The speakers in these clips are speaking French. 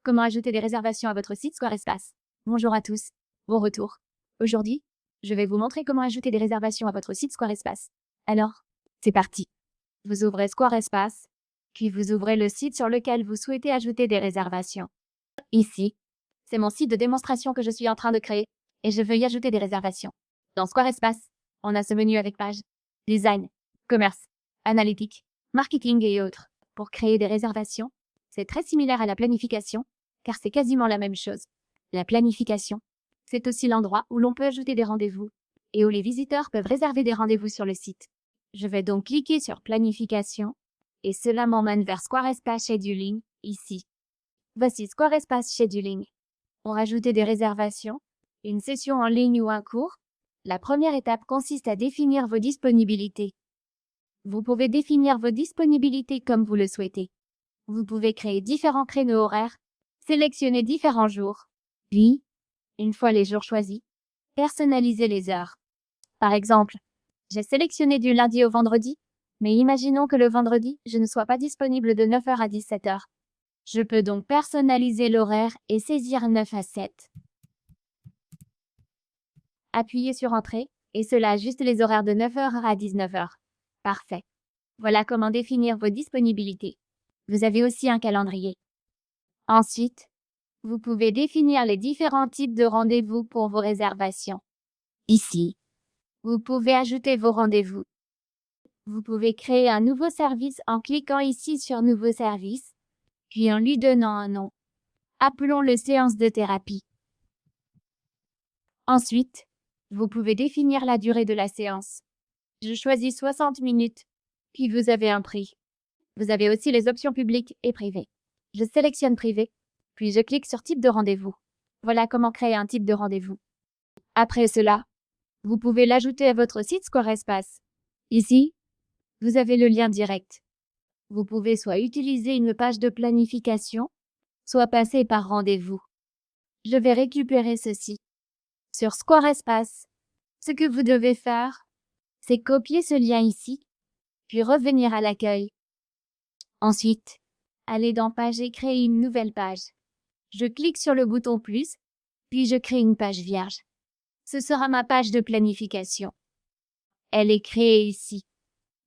Comment ajouter des réservations à votre site Squarespace? Bonjour à tous, bon retour. Aujourd'hui, je vais vous montrer comment ajouter des réservations à votre site Squarespace. Alors, c'est parti. Vous ouvrez Squarespace, puis vous ouvrez le site sur lequel vous souhaitez ajouter des réservations. Ici, c'est mon site de démonstration que je suis en train de créer et je veux y ajouter des réservations. Dans Squarespace, on a ce menu avec pages, design, commerce, analytique, marketing et autres. Pour créer des réservations, c'est très similaire à la planification, car c'est quasiment la même chose. La planification, c'est aussi l'endroit où l'on peut ajouter des rendez-vous et où les visiteurs peuvent réserver des rendez-vous sur le site. Je vais donc cliquer sur planification et cela m'emmène vers Squarespace Scheduling, ici. Voici Squarespace Scheduling. Pour ajouter des réservations, une session en ligne ou un cours, la première étape consiste à définir vos disponibilités. Vous pouvez définir vos disponibilités comme vous le souhaitez. Vous pouvez créer différents créneaux horaires, sélectionner différents jours. Puis, une fois les jours choisis, personnaliser les heures. Par exemple, j'ai sélectionné du lundi au vendredi, mais imaginons que le vendredi, je ne sois pas disponible de 9h à 17h. Je peux donc personnaliser l'horaire et saisir 9 à 7. Appuyez sur Entrée, et cela ajuste les horaires de 9h à 19h. Parfait. Voilà comment définir vos disponibilités. Vous avez aussi un calendrier. Ensuite, vous pouvez définir les différents types de rendez-vous pour vos réservations. Ici, vous pouvez ajouter vos rendez-vous. Vous pouvez créer un nouveau service en cliquant ici sur Nouveau service, puis en lui donnant un nom. Appelons-le séance de thérapie. Ensuite, vous pouvez définir la durée de la séance. Je choisis 60 minutes, puis vous avez un prix. Vous avez aussi les options publiques et privées. Je sélectionne privé, puis je clique sur type de rendez-vous. Voilà comment créer un type de rendez-vous. Après cela, vous pouvez l'ajouter à votre site Squarespace. Ici, vous avez le lien direct. Vous pouvez soit utiliser une page de planification, soit passer par rendez-vous. Je vais récupérer ceci. Sur Squarespace, ce que vous devez faire, c'est copier ce lien ici, puis revenir à l'accueil. Ensuite, allez dans Page et créer une nouvelle page. Je clique sur le bouton plus, puis je crée une page vierge. Ce sera ma page de planification. Elle est créée ici.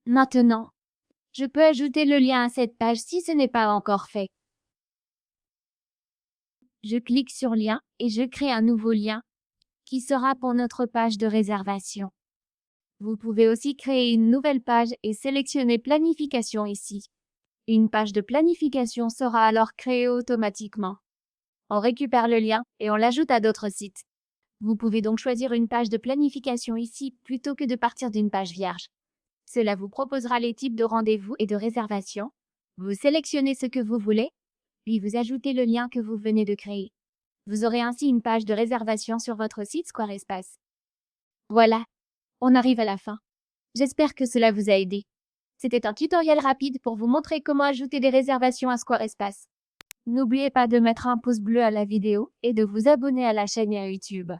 Maintenant, je peux ajouter le lien à cette page si ce n'est pas encore fait. Je clique sur Lien et je crée un nouveau lien qui sera pour notre page de réservation. Vous pouvez aussi créer une nouvelle page et sélectionner Planification ici. Une page de planification sera alors créée automatiquement. On récupère le lien et on l'ajoute à d'autres sites. Vous pouvez donc choisir une page de planification ici plutôt que de partir d'une page vierge. Cela vous proposera les types de rendez-vous et de réservations. Vous sélectionnez ce que vous voulez, puis vous ajoutez le lien que vous venez de créer. Vous aurez ainsi une page de réservation sur votre site Squarespace. Voilà, on arrive à la fin. J'espère que cela vous a aidé. C'était un tutoriel rapide pour vous montrer comment ajouter des réservations à Squarespace. N'oubliez pas de mettre un pouce bleu à la vidéo et de vous abonner à la chaîne YouTube.